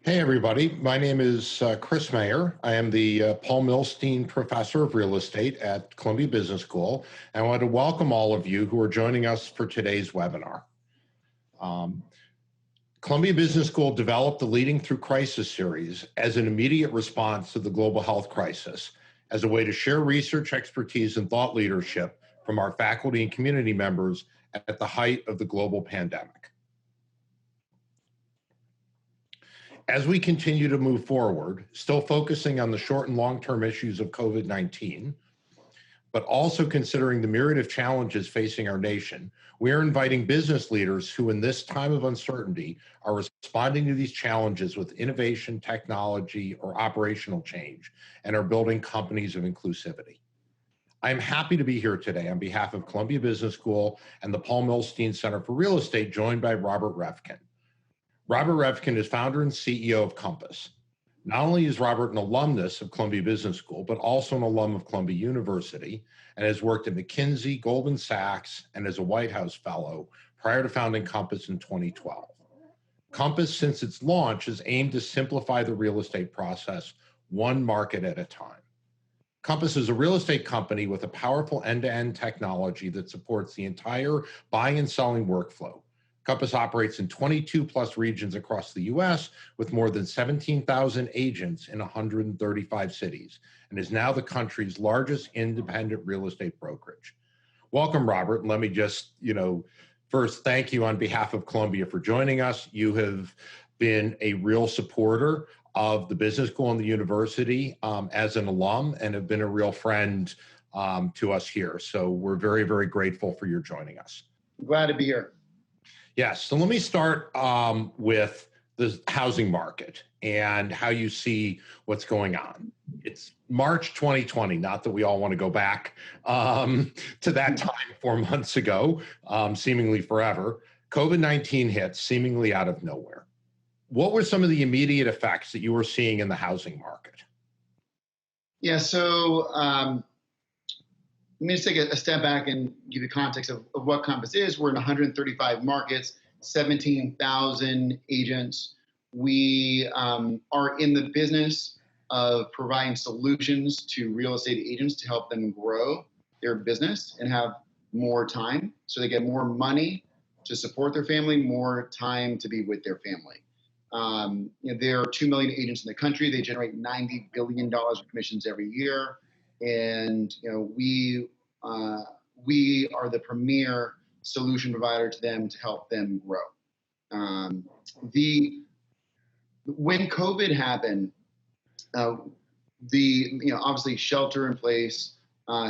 Hey, everybody. My name is Chris Mayer. I am the Paul Milstein Professor of Real Estate at Columbia Business School. And I want to welcome all of you who are joining us for today's webinar. Columbia Business School developed the Leading Through Crisis series as an immediate response to the global health crisis, as a way to share research expertise and thought leadership from our faculty and community members at the height of the global pandemic. As we continue to move forward, still focusing on the short and long-term issues of COVID-19, but also considering the myriad of challenges facing our nation, we are inviting business leaders who in this time of uncertainty are responding to these challenges with innovation, technology, or operational change, and are building companies of inclusivity. I'm happy to be here today on behalf of Columbia Business School and the Paul Milstein Center for Real Estate, joined by Robert Reffkin. Robert Reffkin is founder and CEO of Compass. Not only is Robert an alumnus of Columbia Business School, but also an alum of Columbia University, and has worked at McKinsey, Goldman Sachs, and as a White House Fellow prior to founding Compass in 2012. Compass, since its launch, has aimed to simplify the real estate process one market at a time. Compass is a real estate company with a powerful end-to-end technology that supports the entire buying and selling workflow. Compass operates in 22 plus regions across the US with more than 17,000 agents in 135 cities, and is now the country's largest independent real estate brokerage. Welcome, Robert. And let me just, first thank you on behalf of Columbia for joining us. You have been a real supporter of the business school and the university as an alum, and have been a real friend to us here. So we're very, very grateful for your joining us. Glad to be here. Yes, so let me start with the housing market and how you see what's going on. It's March 2020, not that we all want to go back to that time 4 months ago, seemingly forever. COVID-19 hit seemingly out of nowhere. What were some of the immediate effects that you were seeing in the housing market? Yeah, so let me just take a step back and give you context of what Compass is. We're in 135 markets, 17,000 agents. We are in the business of providing solutions to real estate agents to help them grow their business and have more time, so they get more money to support their family, more time to be with their family. There are 2 million agents in the country. They generate $90 billion of commissions every year. And we are the premier solution provider to them to help them grow. When COVID happened, obviously shelter in place,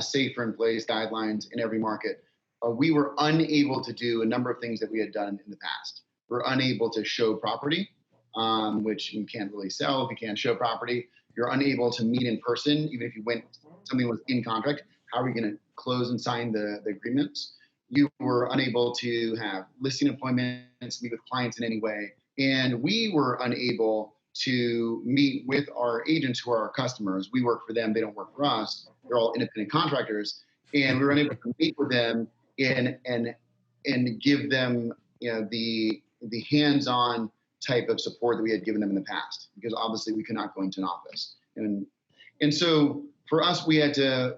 safer in place guidelines in every market. We were unable to do a number of things that we had done in the past. We're unable to show property, which you can't really sell if you can't show property. You're unable to meet in person, even if something was in contract. How are we going to close and sign the agreements? You were unable to have listing appointments, meet with clients in any way. And we were unable to meet with our agents who are our customers. We work for them, they don't work for us. They're all independent contractors. And we were unable to meet with them and give them the hands-on type of support that we had given them in the past, because obviously we could not go into an office. And so for us, we had to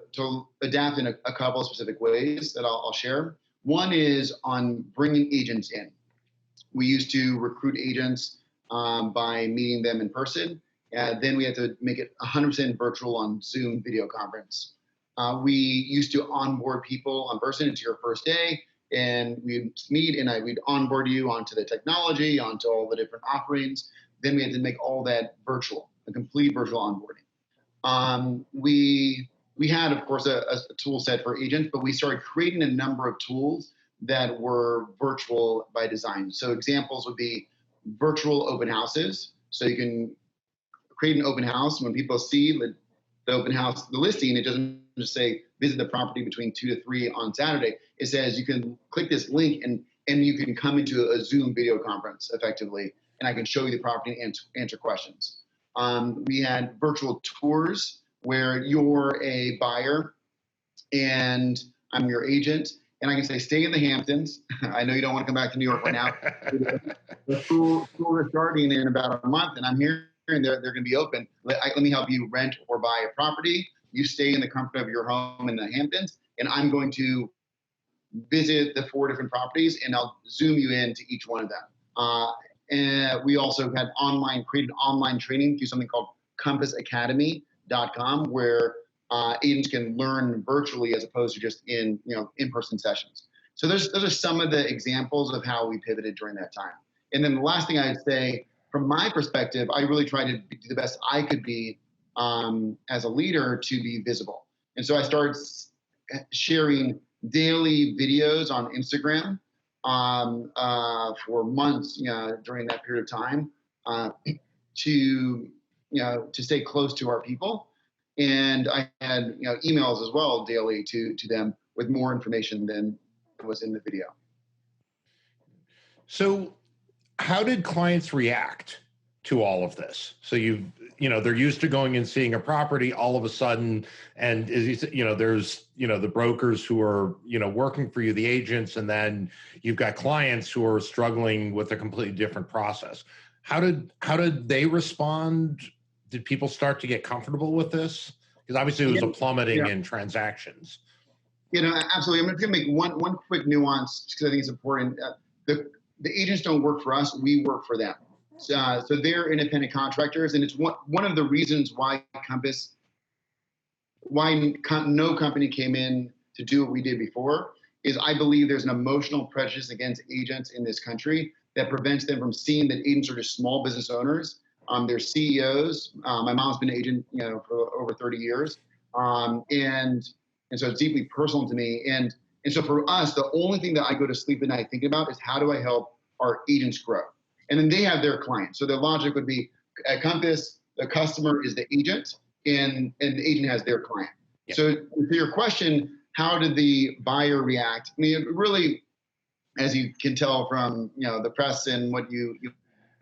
adapt in a couple of specific ways that I'll share. One is on bringing agents in. We used to recruit agents by meeting them in person. Then we had to make it 100% virtual on Zoom video conference. We used to onboard people in person. It's your first day, and we'd meet and we'd onboard you onto the technology, onto all the different offerings. Then we had to make all that virtual, a complete virtual onboarding. We had, of course, a tool set for agents, but we started creating a number of tools that were virtual by design. So examples would be virtual open houses. So you can create an open house. When people see the open house, the listing, it doesn't just say visit the property between 2 to 3 on Saturday. It says you can click this link and you can come into a Zoom video conference effectively, and I can show you the property and answer questions. We had virtual tours where you're a buyer and I'm your agent, and I can say, stay in the Hamptons. I know you don't want to come back to New York right now. the schools are starting in about a month, and I'm hearing they're going to be open. Let me help you rent or buy a property. You stay in the comfort of your home in the Hamptons, and I'm going to visit the 4 different properties, and I'll zoom you into each one of them. And we also had created online training through something called compassacademy.com, where agents can learn virtually as opposed to just in-person sessions. So those are some of the examples of how we pivoted during that time. And then the last thing I'd say, from my perspective, I really tried to do the best I could be as a leader to be visible. And so I started sharing daily videos on Instagram for months, during that period of time, to stay close to our people. And I had emails as well daily to them with more information than was in the video. So how did clients react to all of this? So they're used to going and seeing a property all of a sudden, and there's the brokers who are working for you, the agents, and then you've got clients who are struggling with a completely different process. How did they respond? Did people start to get comfortable with this? Because obviously it was a plummeting in transactions. Absolutely. I'm going to make one quick nuance because I think it's important. The agents don't work for us; we work for them. So they're independent contractors, and it's one of the reasons why no company came in to do what we did before, is I believe there's an emotional prejudice against agents in this country that prevents them from seeing that agents are just small business owners. They're CEOs. My mom's been an agent, for over 30 years, and so it's deeply personal to me. And so for us, the only thing that I go to sleep at night thinking about is how do I help our agents grow? And then they have their clients. So the logic would be at Compass, the customer is the agent, and the agent has their client. Yeah. So to your question, how did the buyer react? I mean, really, as you can tell from the press and what you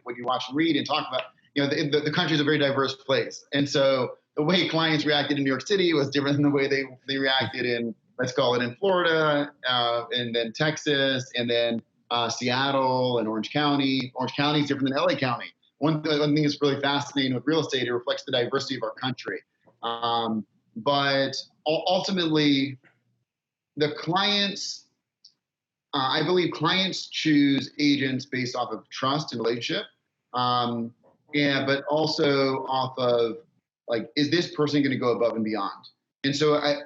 watch and read and talk about, the country is a very diverse place, and so the way clients reacted in New York City was different than the way they reacted in, let's call it, in Florida, and then Texas, and then Seattle and Orange County. Orange County is different than LA County. One thing that's really fascinating with real estate, it reflects the diversity of our country. But ultimately, the clients, I believe clients choose agents based off of trust and relationship, but also off of, is this person going to go above and beyond? And so I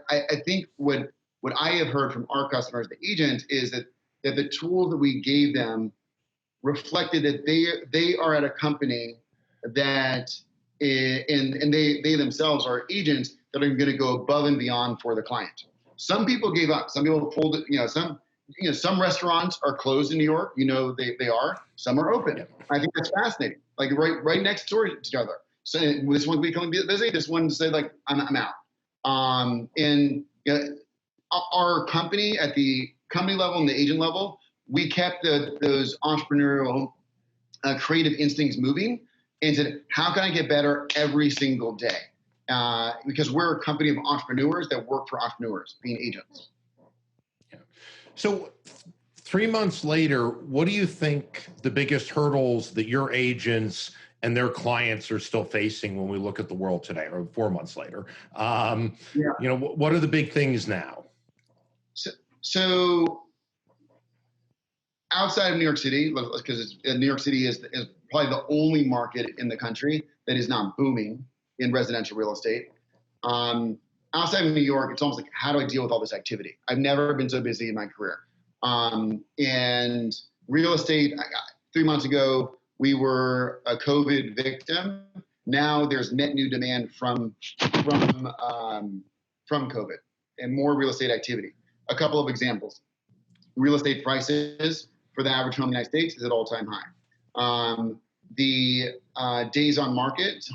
think what I have heard from our customers, the agents, is that the tool that we gave them reflected that they are at a company that and they themselves are agents that are going to go above and beyond for the client. Some people gave up. Some people pulled it. Some restaurants are closed in New York. They are. Some are open. Yeah. I think that's fascinating. Right next door to each other. So this one's becoming busy. This one said I'm out. Our company at the company level and the agent level, we kept those entrepreneurial, creative instincts moving, and said, how can I get better every single day? Because we're a company of entrepreneurs that work for entrepreneurs, being agents. Yeah. So 3 months later, what do you think the biggest hurdles that your agents and their clients are still facing when we look at the world today, or 4 months later? What are the big things now? So outside of New York City, because New York City is probably the only market in the country that is not booming in residential real estate. Outside of New York, it's almost like, how do I deal with all this activity? I've never been so busy in my career. And real estate, 3 months ago, we were a COVID victim. Now there's net new demand from COVID and more real estate activity. A couple of examples. Real estate prices for the average home in the United States is at all-time high. The days on market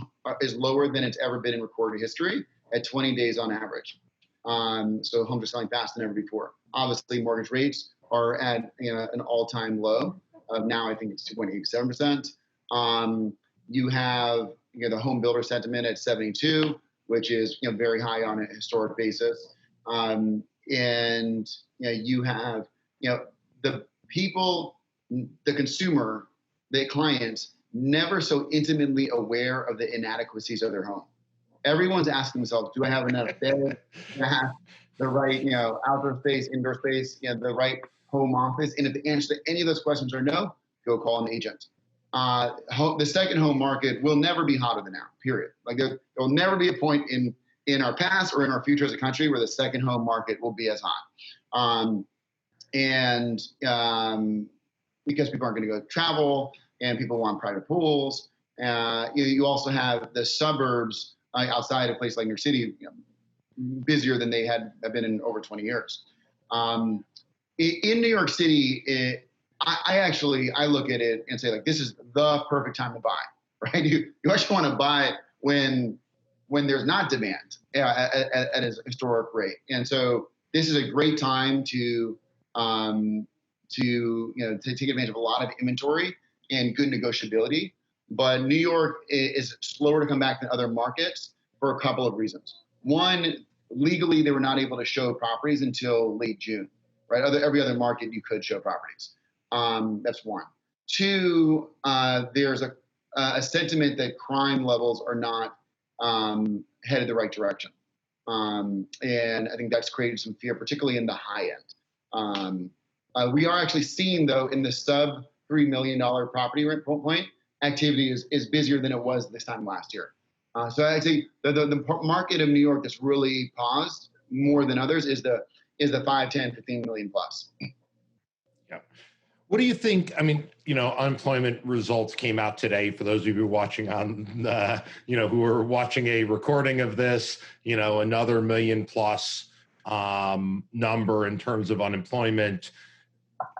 is lower than it's ever been in recorded history, at 20 days on average. So homes are selling faster than ever before. Obviously, mortgage rates are at an all-time low. Now I think it's 2.87%. You have the home builder sentiment at 72, which is very high on a historic basis. And you have the people, the consumer the clients never so intimately aware of the inadequacies of their home. Everyone's asking themselves, do I have enough bed? Do I have the right, outdoor space, indoor space, the right home office? And if the answer to any of those questions are no, go call an agent. The second home market will never be hotter than now, period. Like there will never be a point in our past or in our future as a country where the second home market will be as hot. Because people aren't going to go travel and people want private pools. You also have the suburbs outside a place like New York City, busier than they have been in over 20 years. In New York City, I look at it and say, like, this is the perfect time to buy, right? You actually want to buy when there's not demand at a historic rate. And so this is a great time to take advantage of a lot of inventory and good negotiability. But New York is slower to come back than other markets for a couple of reasons. One, legally, they were not able to show properties until late June, right? Every other market you could show properties. That's one. Two, there's a sentiment that crime levels are not headed the right direction. And I think that's created some fear, particularly in the high end. We are actually seeing, though, in the sub $3 million property rent point, activity is busier than it was this time last year. So I'd say the market of New York that's really paused more than others is the 5, 10, 15 million plus. Yeah. What do you think? I mean, unemployment results came out today. For those of you who are watching on, who are watching a recording of this, another million plus number in terms of unemployment.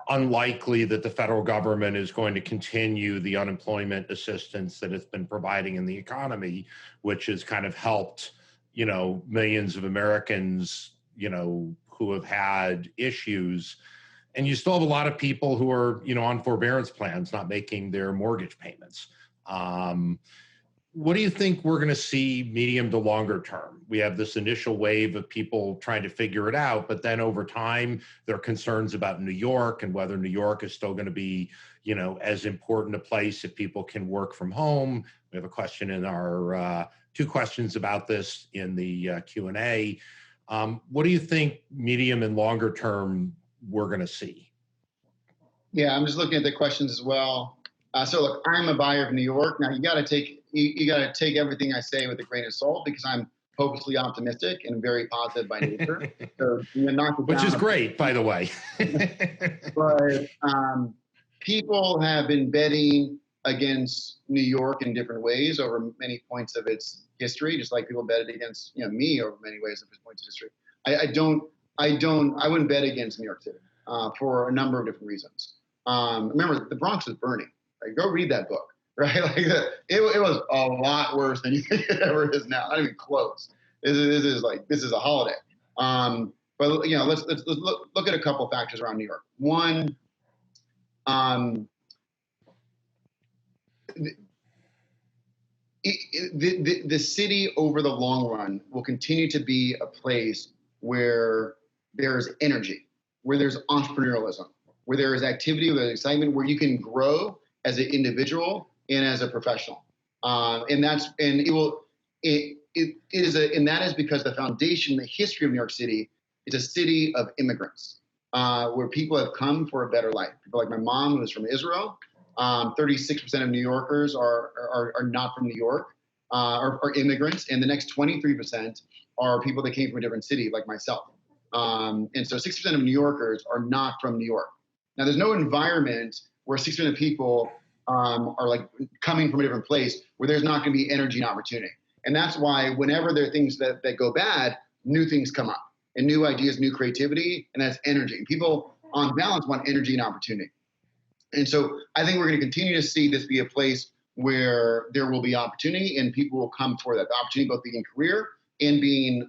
Unlikely that the federal government is going to continue the unemployment assistance that it's been providing in the economy, which has kind of helped, millions of Americans, who have had issues. And you still have a lot of people who are, on forbearance plans, not making their mortgage payments. What do you think we're going to see medium to longer term? We have this initial wave of people trying to figure it out, but then over time, there are concerns about New York and whether New York is still going to be, as important a place if people can work from home. We have a question in our, 2 questions about this in the Q&A. What do you think medium and longer term we're going to see? Yeah, I'm just looking at the questions as well. So look, I'm a buyer of New York. Now you got to take everything I say with a grain of salt because I'm hopelessly optimistic and very positive by nature. So which is great, by the way. But people have been betting against New York in different ways over many points of its history, just like people betted against me over many ways of its points of history. I wouldn't bet against New York City for a number of different reasons. Remember, the Bronx was burning. Right? Go read that book, right? Like it was a lot worse than you think it ever is now. Not even close. This is a holiday. But let's look at a couple of factors around New York. One, the city over the long run will continue to be a place where there's energy, where there's entrepreneurialism, where there is activity, where there's excitement, where you can grow as an individual and as a professional. And that is because the foundation, the history of New York City is a city of immigrants, where people have come for a better life. People like my mom, who is from Israel. 36% of New Yorkers are not from New York, are immigrants, and the next 23% are people that came from a different city, like myself. And so 60% of New Yorkers are not from New York. Now, there's no environment where 60% of people are like coming from a different place where there's not going to be energy and opportunity. And that's why whenever there are things that go bad, new things come up and new ideas, new creativity, and that's energy. People on balance want energy and opportunity. And so I think we're going to continue to see this be a place where there will be opportunity and people will come for that. The opportunity both being career and being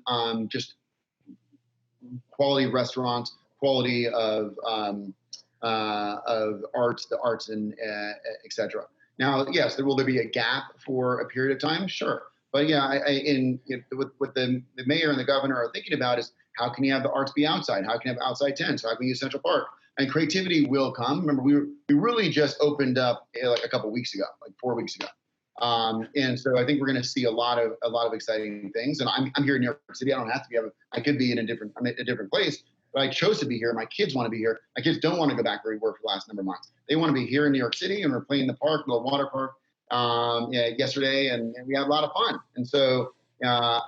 just quality restaurants, quality of arts, the arts and et cetera. Now, yes, will there be a gap for a period of time? Sure. But yeah, what the mayor and the governor are thinking about is how can you have the arts be outside? How can you have outside tents? How can you use Central Park? And creativity will come. Remember, we really just opened up like a couple weeks ago, like 4 weeks ago. And so I think we're going to see a lot of exciting things. And I'm here in New York City. I don't have to be. I could be in a different place, but I chose to be here. My kids want to be here. My kids don't want to go back where we were for the last number of months. They want to be here in New York City, and we're playing in the park, the water park, yesterday, and we had a lot of fun. And so I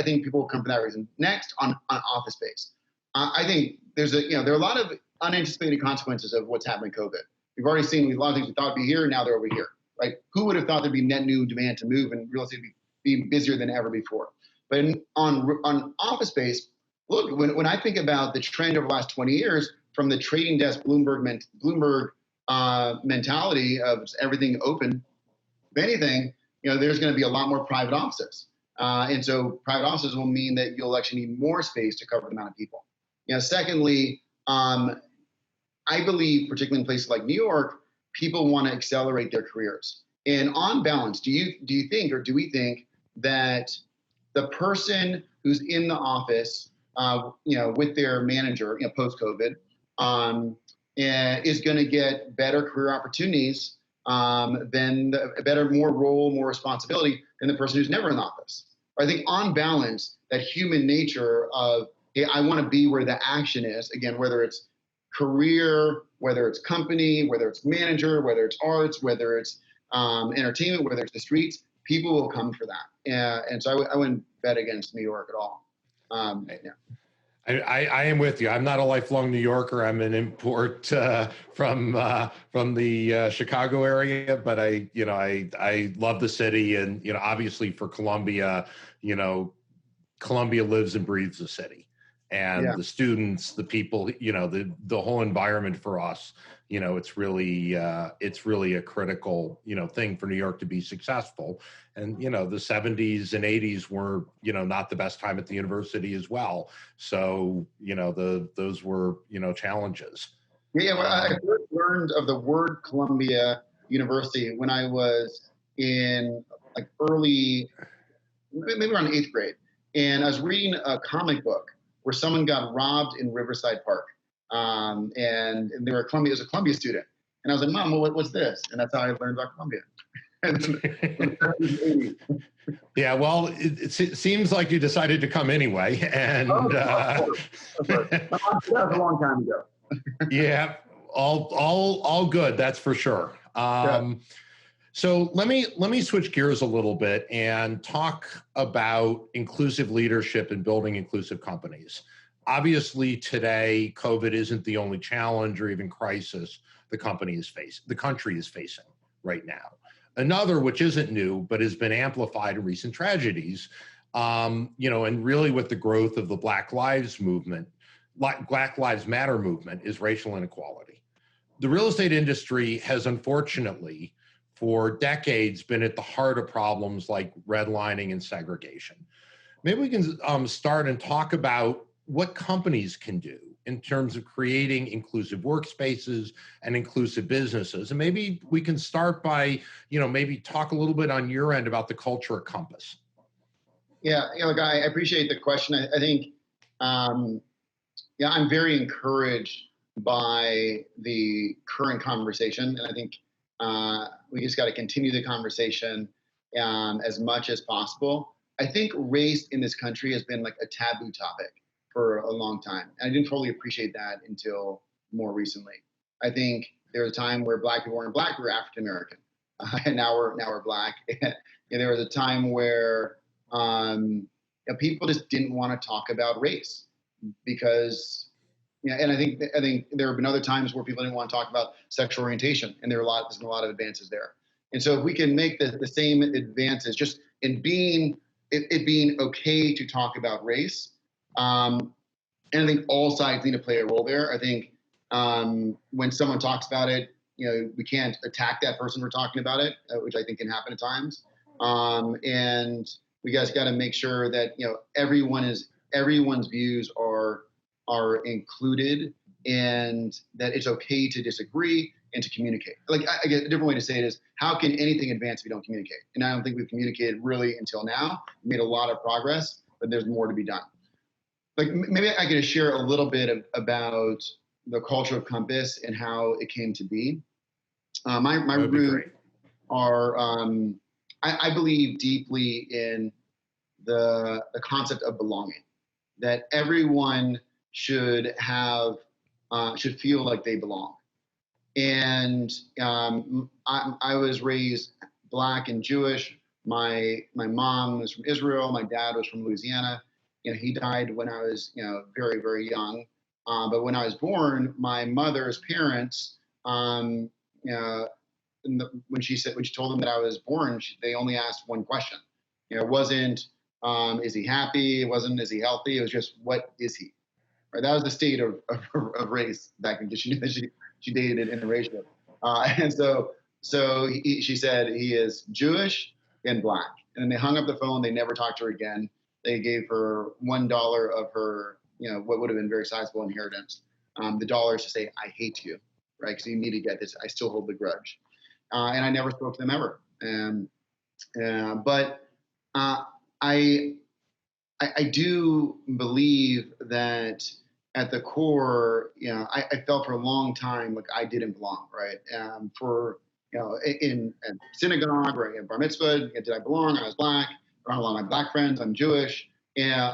think people will come for that reason. Next, on office space, I think there are a lot of unanticipated consequences of what's happening with COVID. We've already seen a lot of things we thought would be here, now they're over here. Right? Who would have thought there'd be net new demand to move and real estate be busier than ever before? But on office space, look, when I think about the trend over the last 20 years from the trading desk Bloomberg mentality of everything open, if anything, there's going to be a lot more private offices. And so private offices will mean that you'll actually need more space to cover the amount of people. Secondly, I believe, particularly in places like New York, people want to accelerate their careers. And on balance, do you think, or do we think that the person who's in the office, with their manager, post-COVID, is going to get better career opportunities more role, more responsibility than the person who's never in the office? I think on balance, that human nature of, hey, I want to be where the action is, again, whether it's career, whether it's company, whether it's manager, whether it's arts, whether it's entertainment, whether it's the streets, people will come for that. And so I wouldn't bet against New York at all. I am with you. I'm not a lifelong New Yorker. I'm an import from the Chicago area, but I love the city, and obviously for Columbia, Columbia lives and breathes the city. And the students, the people, the whole environment for us, it's really a critical, thing for New York to be successful. And, the 70s and 80s were, not the best time at the university as well. So, those were, challenges. Well, I first learned of the word Columbia University when I was in like maybe around 8th grade. And I was reading a comic book where someone got robbed in Riverside Park. And they were it was a Columbia student. And I was like, Mom, what's this? And that's how I learned about Columbia. Yeah, well, it seems like you decided to come anyway. And of course. That was a long time ago. Yeah, all good, that's for sure. So let me switch gears a little bit and talk about inclusive leadership and building inclusive companies. Obviously, today, COVID isn't the only challenge or even crisis the country is facing right now. Another, which isn't new, but has been amplified in recent tragedies, and really with the growth of the Black Lives Matter movement, is racial inequality. The real estate industry has unfortunately for decades been at the heart of problems like redlining and segregation. Maybe we can start and talk about what companies can do in terms of creating inclusive workspaces and inclusive businesses. And maybe we can start by, maybe talk a little bit on your end about the culture at Compass. Yeah, look, I appreciate the question. I think, I'm very encouraged by the current conversation. And I think we just got to continue the conversation as much as possible. I think race in this country has been like a taboo topic for a long time. And I didn't totally appreciate that until more recently. I think there was a time where Black people weren't Black, we were African American. And now we're Black. There was a time where people just didn't want to talk about race because, and I think there have been other times where people didn't want to talk about sexual orientation, and there's been a lot of advances there. And so if we can make the same advances just in being okay to talk about race, and I think all sides need to play a role there. I think when someone talks about it, we can't attack that person for talking about it, which I think can happen at times. And we guys got to make sure that everyone's views are included, and that it's okay to disagree and to communicate. Like I guess a different way to say it is, how can anything advance if we don't communicate? And I don't think we've communicated really until now. We made a lot of progress, but there's more to be done. Like maybe I could share a little bit about the culture of Compass and how it came to be. My That'd be roots great. are, I believe deeply in the concept of belonging, that everyone should have, should feel like they belong. And I was raised Black and Jewish. My mom was from Israel. My dad was from Louisiana. He died when I was very very young. But when I was born, my mother's parents, you know, when she told them that I was born, they only asked one question. It wasn't is he happy? It wasn't is he healthy? It was just what is he? Right? That was the state of race back then. She knew that she dated an interracial, and she said he is Jewish and Black. And then they hung up the phone. They never talked to her again. They gave her $1 of her, what would have been very sizable inheritance. The dollars to say, "I hate you," right? Because you need to get this. I still hold the grudge, and I never spoke to them ever. But I I do believe that at the core, I felt for a long time like I didn't belong, right? For in synagogue or in bar mitzvah, did I belong? I was Black. Around a lot of my Black friends, I'm Jewish. And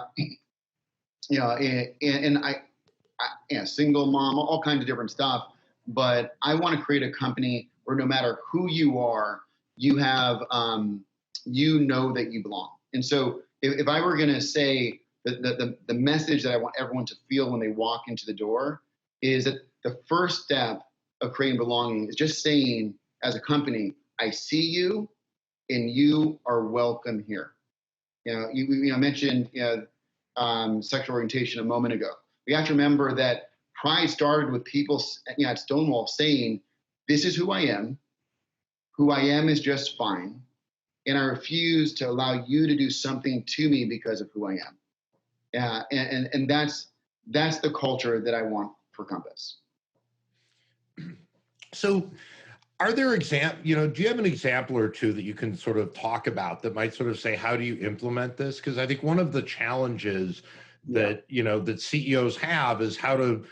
single mom, all kinds of different stuff. But I want to create a company where no matter who you are, you have, that you belong. And so if I were going to say the message that I want everyone to feel when they walk into the door is that the first step of creating belonging is just saying, as a company, I see you and you are welcome here. You mentioned sexual orientation a moment ago. We have to remember that Pride started with people at Stonewall saying, "This is who I am. Who I am is just fine. And I refuse to allow you to do something to me because of who I am." And that's the culture that I want for Compass. So are there do you have an example or two that you can sort of talk about that might sort of say, how do you implement this? Because I think one of the challenges that, that CEOs have is how to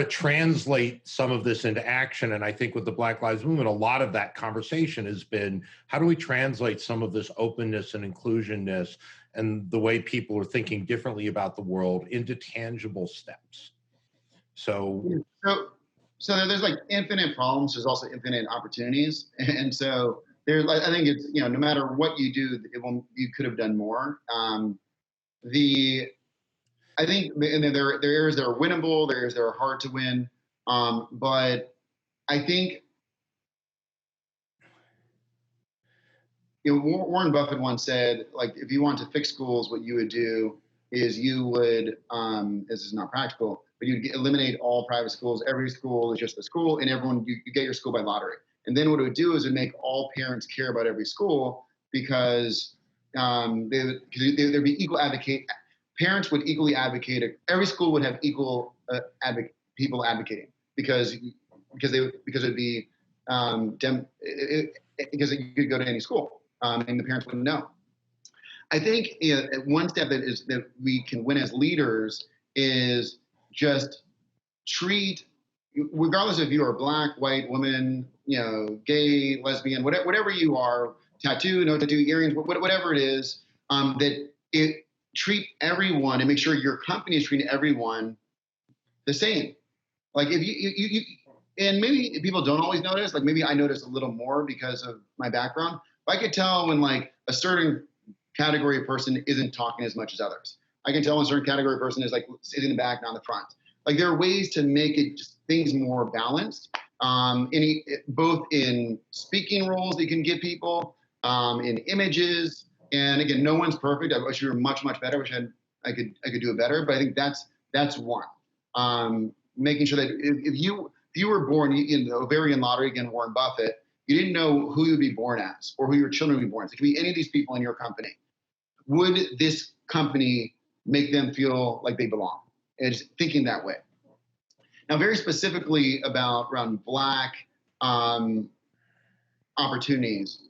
translate some of this into action. And I think with the Black Lives Movement, a lot of that conversation has been, how do we translate some of this openness and inclusionness and the way people are thinking differently about the world into tangible steps? So there's like infinite problems. There's also infinite opportunities. And so I think it's, no matter what you do, you could have done more. I think and there are areas that are winnable, there are areas that are hard to win. But I think Warren Buffett once said, like, if you want to fix schools, what you would do is you would, this is not practical, but you'd eliminate all private schools. Every school is just a school, and everyone, you get your school by lottery. And then what it would do is it would make all parents care about every school because there'd be equal advocate. Parents would equally advocate. Every school would have equal people advocating because it would be because you could go to any school and the parents wouldn't know. I think one step that we can win as leaders is just treat, regardless if you are Black, white, woman, gay, lesbian, whatever you are, tattoo, no tattoo, earrings, whatever it is, that it treat everyone and make sure your company is treating everyone the same. Like if you and maybe people don't always notice, like maybe I notice a little more because of my background, but I could tell when like a certain category of person isn't talking as much as others. I can tell when a certain category of person is like sitting in the back, not in the front. Like there are ways to make it just things more balanced, both in speaking roles that you can give people, in images. And again, no one's perfect. I wish we were much, much better. I wish I could do it better. But I think that's one. Making sure that if you were born in the ovarian lottery, again, Warren Buffett, you didn't know who you would be born as or who your children would be born as. It could be any of these people in your company. Would this company make them feel like they belong? And just thinking that way. Now, very specifically around Black opportunities,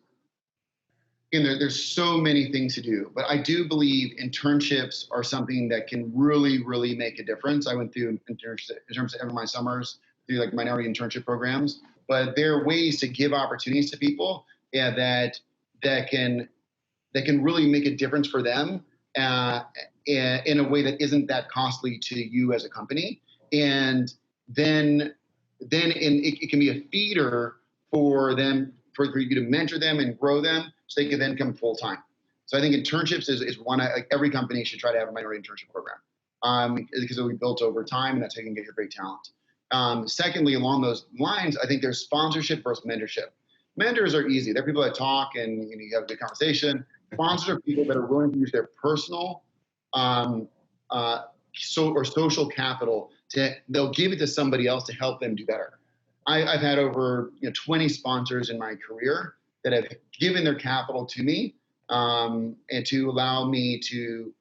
and there's so many things to do, but I do believe internships are something that can really, really make a difference. I went through internships in terms of every my summers through like minority internship programs, but there are ways to give opportunities to people, yeah, that can really make a difference for them in a way that isn't that costly to you as a company. And it can be a feeder for them, for you to mentor them and grow them so they can then come full time. So I think internships is one, like every company should try to have a minority internship program because it'll be built over time, and that's how you can get your great talent. Secondly, along those lines, I think there's sponsorship versus mentorship. Mentors are easy. They're people that talk and you have a good conversation. Sponsors are people that are willing to use their personal or social capital they'll give it to somebody else to help them do better. I've had over 20 sponsors in my career that have given their capital to me and to allow me to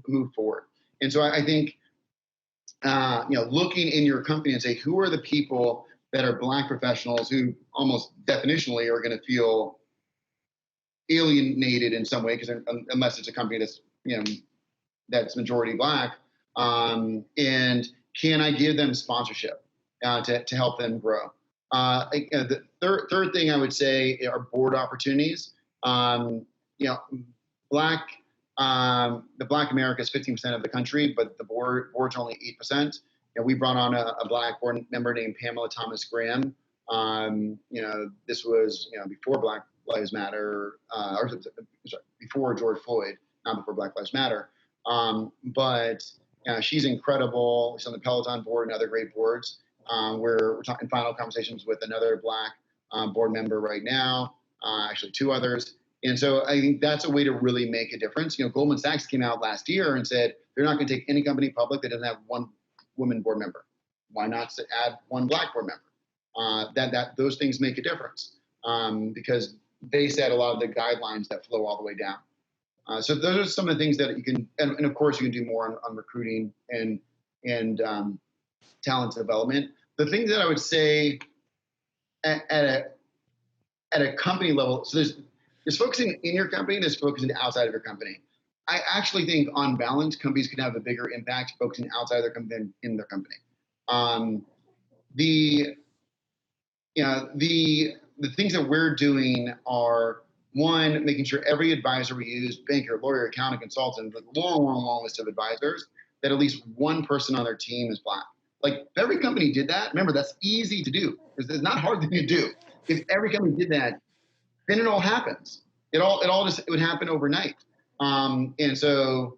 move forward. And so I think looking in your company and say, who are the people that are Black professionals who almost definitionally are going to feel alienated in some way, because unless it's a company that's majority Black, and can I give them sponsorship to help them grow? The third thing I would say are board opportunities. The Black America is 15% of the country, but the board's only 8%. We brought on a Black board member named Pamela Thomas Graham. This was before Black Lives Matter, before George Floyd, not before Black Lives Matter. But she's incredible. She's on the Peloton board and other great boards. We're talking final conversations with another Black board member right now, actually two others. And so I think that's a way to really make a difference. Goldman Sachs came out last year and said they're not going to take any company public that doesn't have one woman board member. Why not add one Black board member? Those things make a difference because they set a lot of the guidelines that flow all the way down. So those are some of the things that you can, and of course you can do more on recruiting and talent development. The things that I would say at a company level, so there's focusing in your company, there's focusing outside of your company. I actually think on balance, companies can have a bigger impact focusing outside of their company than in their company. The things that we're doing are, one, making sure every advisor we use, banker, lawyer, accountant, consultant, a long list of advisors, that at least one person on their team is Black. Like if every company did that, remember that's easy to do. It's not hard thing to do. If every company did that, then it all happens. It would happen overnight. And so,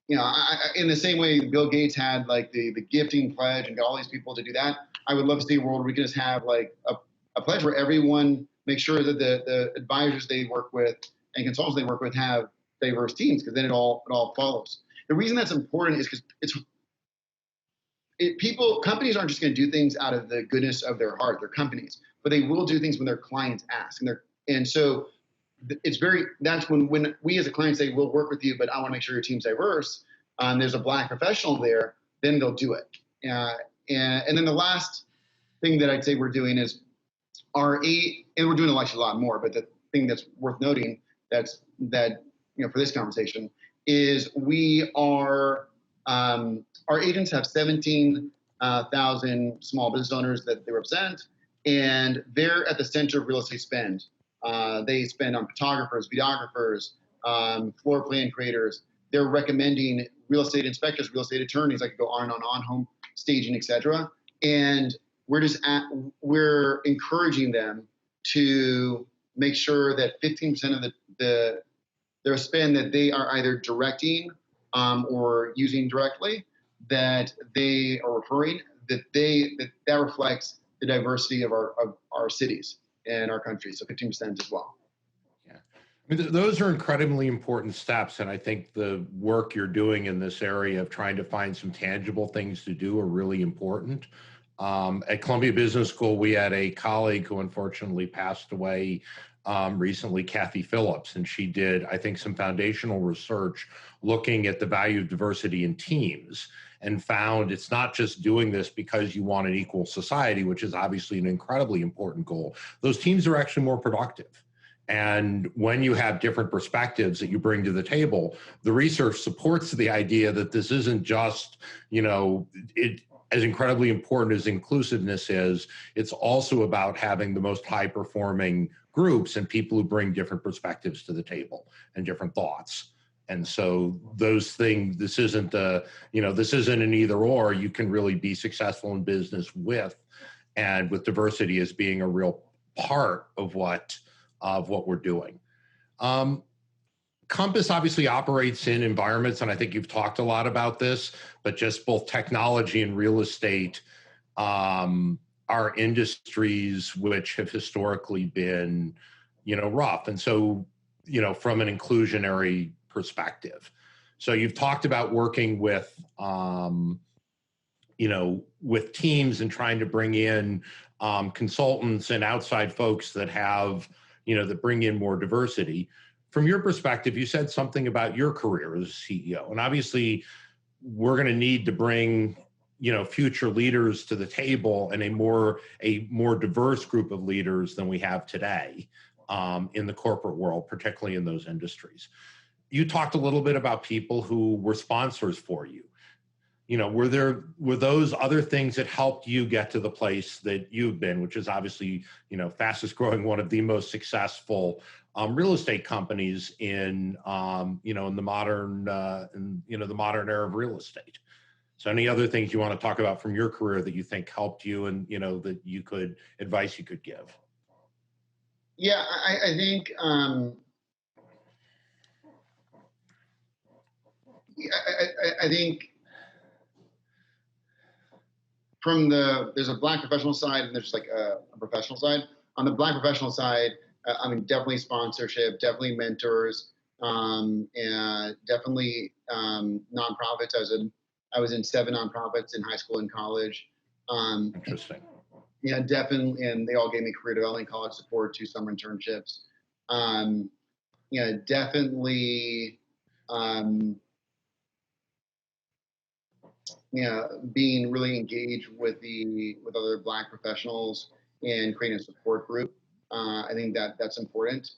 in the same way Bill Gates had like the gifting pledge and got all these people to do that, I would love to see a world where we can just have like a pledge where everyone makes sure that the advisors they work with and consultants they work with have diverse teams, because then it all follows. The reason that's important is because companies aren't just going to do things out of the goodness of their heart. They're companies, but they will do things when their clients ask, and so that's when we as a client say, we'll work with you, but I want to make sure your team's diverse. There's a Black professional there, then they'll do it. And then the last thing that I'd say we're doing is and we're doing actually a lot more, but the thing that's worth noting that for this conversation is we are, our agents have 17,000 small business owners that they represent, and they're at the center of real estate spend. They spend on photographers, videographers, floor plan creators. They're recommending real estate inspectors, real estate attorneys. I could go on and on, home staging, etc. And we're encouraging them to make sure that 15% of their spend that they are either directing or using directly, that they are referring, that reflects the diversity of our cities and our country. So 15% as well. Yeah. I mean, those are incredibly important steps. And I think the work you're doing in this area of trying to find some tangible things to do are really important. At Columbia Business School, we had a colleague who unfortunately passed away recently, Kathy Phillips, and she did, I think, some foundational research looking at the value of diversity in teams, and found it's not just doing this because you want an equal society, which is obviously an incredibly important goal. Those teams are actually more productive. And when you have different perspectives that you bring to the table, the research supports the idea that this isn't just, as incredibly important as inclusiveness is, it's also about having the most high performing groups and people who bring different perspectives to the table and different thoughts. And so those things, this isn't an either or. You can really be successful in business with diversity as being a real part of what we're doing. Compass obviously operates in environments, and I think you've talked a lot about this, but just both technology and real estate are industries which have historically been, rough. And so, from an inclusionary perspective. So you've talked about working with, with teams and trying to bring in consultants and outside folks that have, that bring in more diversity. From your perspective, you said something about your career as CEO, and obviously we're going to need to bring, future leaders to the table and a more diverse group of leaders than we have today in the corporate world, particularly in those industries. You talked a little bit about people who were sponsors for you. Were those other things that helped you get to the place that you've been, which is obviously, fastest growing, one of the most successful real estate companies in the modern era of real estate. So any other things you want to talk about from your career that you think helped you and, that advice you could give? Yeah, I think, I think there's a Black professional side and there's like a professional side. On the Black professional side, definitely sponsorship, definitely mentors, and definitely nonprofits. I was in 7 nonprofits in high school and college. Interesting. Yeah, definitely, and they all gave me career development, college support, 2 summer internships. Definitely. Being really engaged with other Black professionals and creating a support group. I think that's important.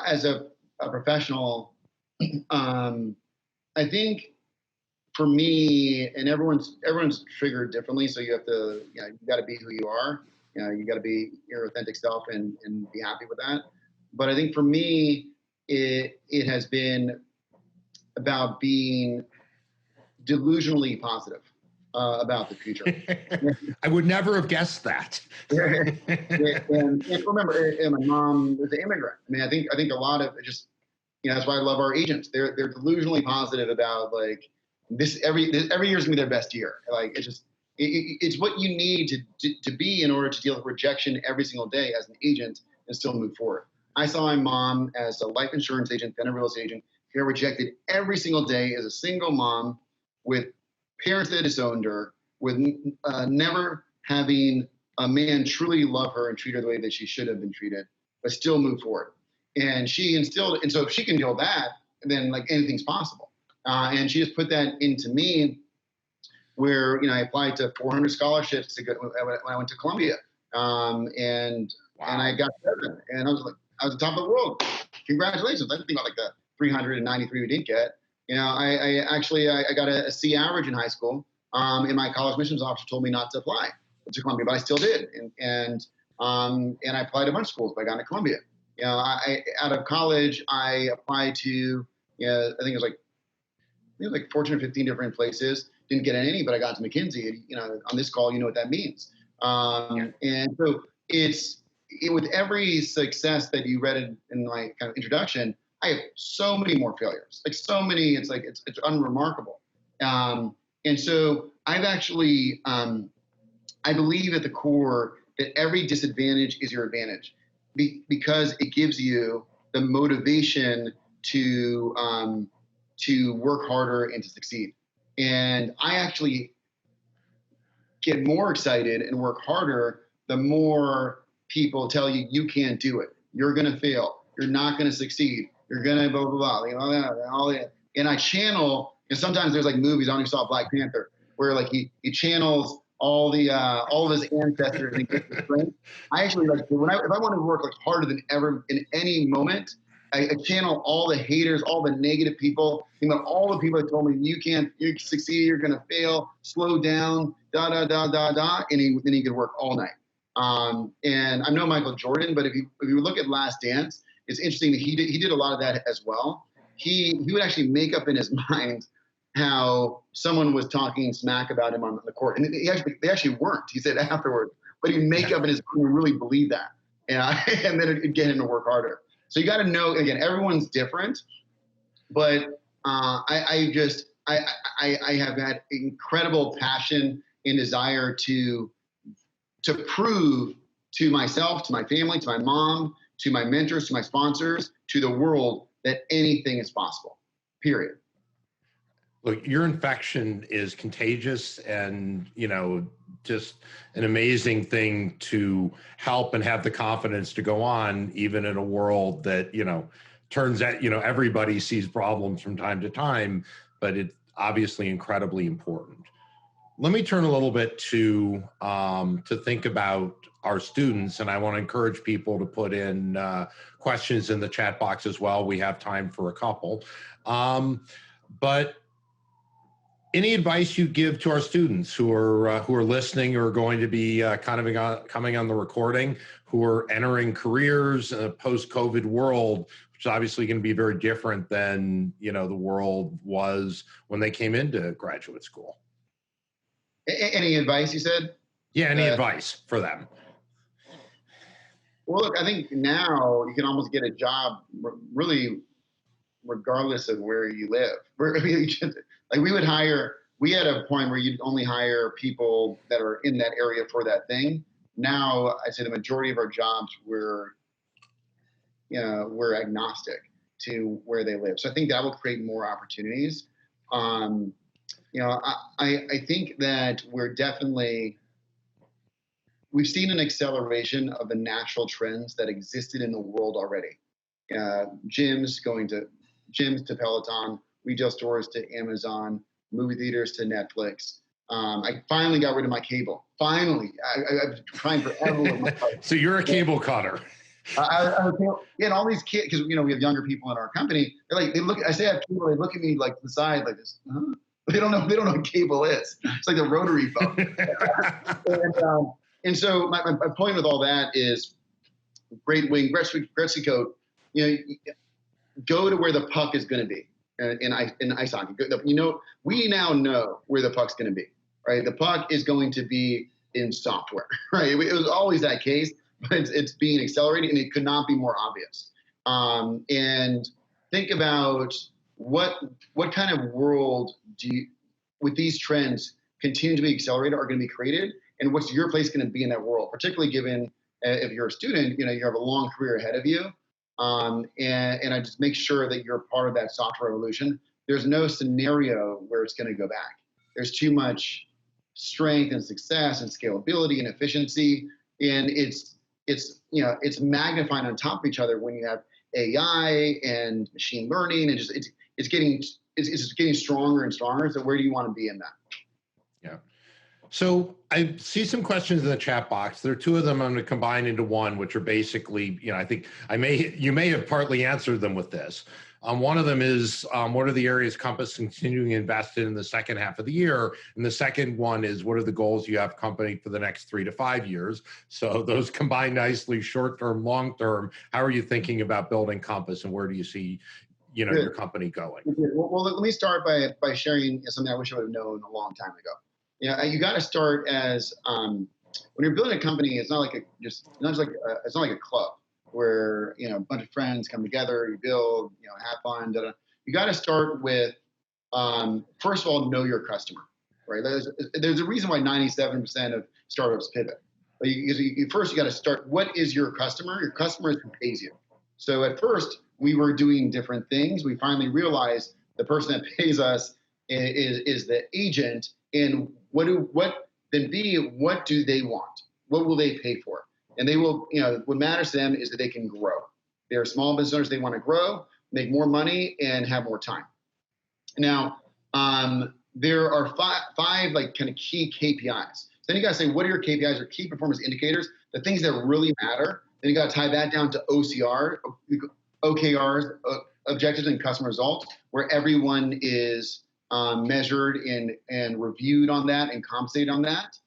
As a professional, I think for me, and everyone's triggered differently, so you have to, you got to be who you are. You got to be your authentic self and be happy with that. But I think for me, it has been about being delusionally positive about the future. I would never have guessed that. and remember, my mom was an immigrant. I think a lot of it just, that's why I love our agents. They're delusionally positive about like this. Every year is gonna be their best year. Like it's what you need to be in order to deal with rejection every single day as an agent and still move forward. I saw my mom as a life insurance agent, then a real estate agent, get rejected every single day as a single mom with parents that disowned her, with never having a man truly love her and treat her the way that she should have been treated, but still move forward. And she instilled, and so if she can deal with that, then like anything's possible. And she just put that into me where, I applied to 400 scholarships to go, when I went to Columbia. And I got 7, and I was the top of the world. Congratulations. I didn't think about like the 393 we didn't get. I got a C average in high school. And my college admissions officer told me not to apply to Columbia, but I still did. And I applied to a bunch of schools, but I got into Columbia. Out of college, I applied to, I think it was like 14 or 15 different places. Didn't get any, but I got to McKinsey. On this call, you know what that means. And so with every success that you read in my kind of introduction, I have so many more failures, like so many, it's unremarkable. And so I've actually, I believe at the core that every disadvantage is your advantage because it gives you the motivation to work harder and to succeed. And I actually get more excited and work harder the more people tell you, you can't do it. You're going to fail. You're not going to succeed. You're going to blah, blah, blah, all that. And I channel, and sometimes there's like movies, I only saw Black Panther, where like he channels all of his ancestors and get the strength. I actually like if I want to work like harder than ever in any moment, I channel all the haters, all the negative people, all the people that told me you can't, you succeed, you're gonna fail, slow down, and then he could work all night. And I know Michael Jordan, but if you look at Last Dance, it's interesting that he did a lot of that as well. He would actually make up in his mind how someone was talking smack about him on the court, and they actually weren't. He said afterwards, but he'd make up in his mind and really believe that, and then it'd get him to work harder. So you got to know, again, everyone's different, but I have had incredible passion and desire to prove to myself, to my family, to my mom, to my mentors, to my sponsors, to the world that anything is possible, period. Look, your infection is contagious and, just an amazing thing to help and have the confidence to go on, even in a world that, turns out, everybody sees problems from time to time, but it's obviously incredibly important. Let me turn a little bit to think about our students, and I want to encourage people to put in questions in the chat box as well. We have time for a couple. But any advice you give to our students who are listening or are going to be coming on the recording, who are entering careers in a post-COVID world, which is obviously going to be very different than the world was when they came into graduate school? Any advice, you said? Yeah, any advice for them? Well, look, I think now you can almost get a job really regardless of where you live. We had a point where you'd only hire people that are in that area for that thing. Now, I'd say the majority of our jobs, we're agnostic to where they live. So I think that will create more opportunities. I think that we've seen an acceleration of the natural trends that existed in the world already. Gyms to Peloton, retail stores to Amazon, movie theaters to Netflix. I finally got rid of my cable. Finally, I've been trying forever with my life. So you're a cable cutter. And all these kids, because we have younger people in our company. They're like, I say I have cable, they look at me like to the side like this. Huh? They don't know what cable is. It's like a rotary phone. and so my point with all that is, great wing, Gretzky coat. Go to where the puck is going to be in ice hockey. We now know where the puck's going to be, right? The puck is going to be in software, right? It was always that case, but it's being accelerated, and it could not be more obvious. And think about what kind of world with these trends continue to be accelerated, are going to be created, and what's your place going to be in that world, particularly given if you're a student, you have a long career ahead of you. And I just make sure that you're part of that software revolution. There's no scenario where it's going to go back. There's too much strength and success and scalability and efficiency, and it's magnifying on top of each other when you have AI and machine learning, and it's getting stronger and stronger. So where do you want to be in that? Yeah. So I see some questions in the chat box. There are two of them I'm going to combine into one, which are basically, I think you may have partly answered them with this. One of them is, what are the areas Compass continuing to invest in the second half of the year? And the second one is, what are the goals you have company for the next 3 to 5 years? So those combine nicely, short-term, long-term. How are you thinking about building Compass, and where do you see your company going? Well, let me start by sharing something I wish I would have known a long time ago. You got to start as when you're building a company. It's not like it's not like a club where a bunch of friends come together, you build, have fun. You got to start with first of all, know your customer, right? There's a reason why 97% of startups pivot. First, you got to start. What is your customer? Your customer is who pays you. So at first, we were doing different things. We finally realized the person that pays us is the agent. And what do they want? What will they pay for? And they will, what matters to them is that they can grow. They're small business owners. They want to grow, make more money, and have more time. Now, there are five like kind of key KPIs. then you got to say, what are your KPIs or key performance indicators, the things that really matter? Then you got to tie that down to OKRs, objectives and customer results, where everyone is measured and reviewed on that and compensated on that.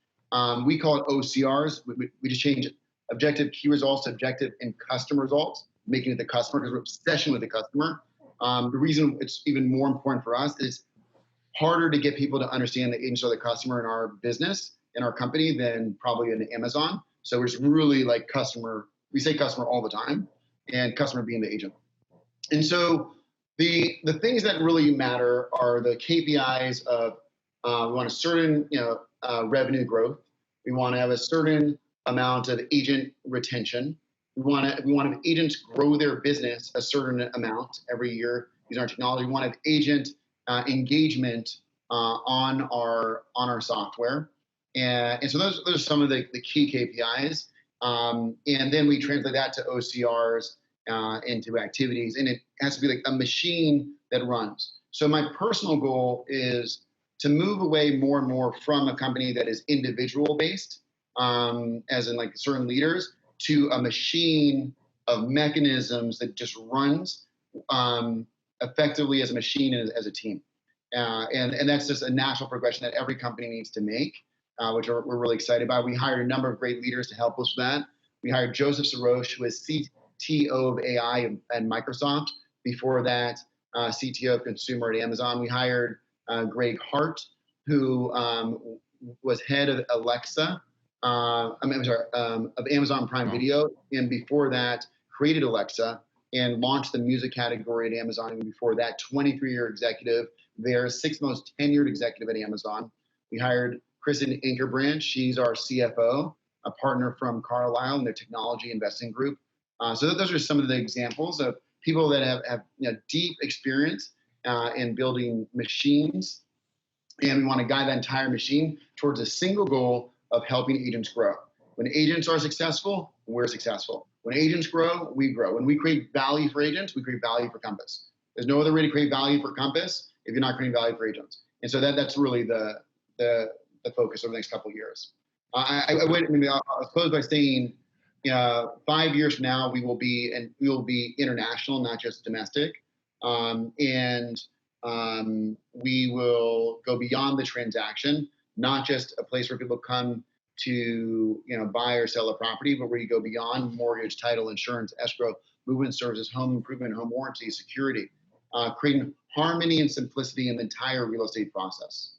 We call it OCRs. We just change it. Objective key results to objective and customer results, making it the customer, because we're obsession with the customer. The reason it's even more important for us is harder to get people to understand the agents are the customer in our business, in our company, than probably in Amazon. So it's really like customer. We say customer all the time, and customer being the agent. And so the things that really matter are the KPIs of we want a certain revenue growth. We want to have a certain amount of agent retention. We want to have agents grow their business a certain amount every year using our technology. We want to have agent engagement on our software, and so those are some of the key KPIs. And then we translate that to OCRs into activities, and it has to be like a machine that runs. So my personal goal is to move away more and more from a company that is individual based, as in like certain leaders, to a machine of mechanisms that just runs effectively as a machine and as a team. And that's just a natural progression that every company needs to make, which we're really excited about. We hired a number of great leaders to help us with that. We hired Joseph Sarosh, who is CTO of AI at Microsoft. Before that, CTO of consumer at Amazon. We hired Greg Hart, who was head of Alexa, of Amazon Prime Video, and before that, created Alexa and launched the music category at Amazon. And before that, 23-year executive there, 6th most tenured executive at Amazon. We hired Kristen Inkerbrandt. She's our CFO, a partner from Carlyle in their technology investing group. So those are some of the examples of people that have deep experience in building machines, and we want to guide that entire machine towards a single goal of helping agents grow. When agents are successful, we're successful. When agents grow, we grow. When we create value for agents, we create value for Compass. There's no other way to create value for Compass if you're not creating value for agents. And so that's really the focus over the next couple of years. I'll close by saying, 5 years from now, we will be international, not just domestic. And we will go beyond the transaction, not just a place where people come to buy or sell a property, but where you go beyond mortgage, title, insurance, escrow, movement services, home improvement, home warranty, security, creating harmony and simplicity in the entire real estate process.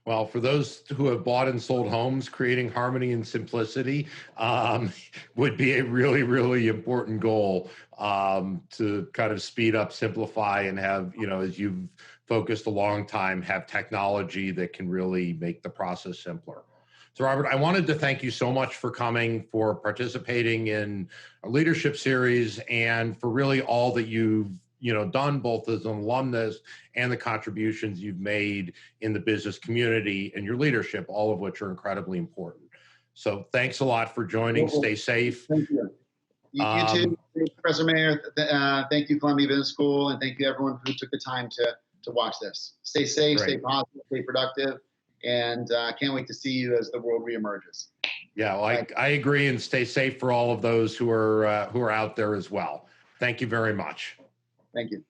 Well, for those who have bought and sold homes, creating harmony and simplicity would be a really, really important goal to kind of speed up, simplify, and have, as you've focused a long time, have technology that can really make the process simpler. So, Robert, I wanted to thank you so much for coming, for participating in a leadership series, and for really all that you've done, both as an alumnus and the contributions you've made in the business community and your leadership, all of which are incredibly important. So thanks a lot for joining. Stay safe. Thank you. You too, Professor Mayer. Thank you, Columbia Business School, and thank you everyone who took the time to watch this. Stay safe, Stay positive, stay productive, and I can't wait to see you as the world reemerges. Yeah, well, I agree, and stay safe for all of those who are out there as well. Thank you very much. Thank you.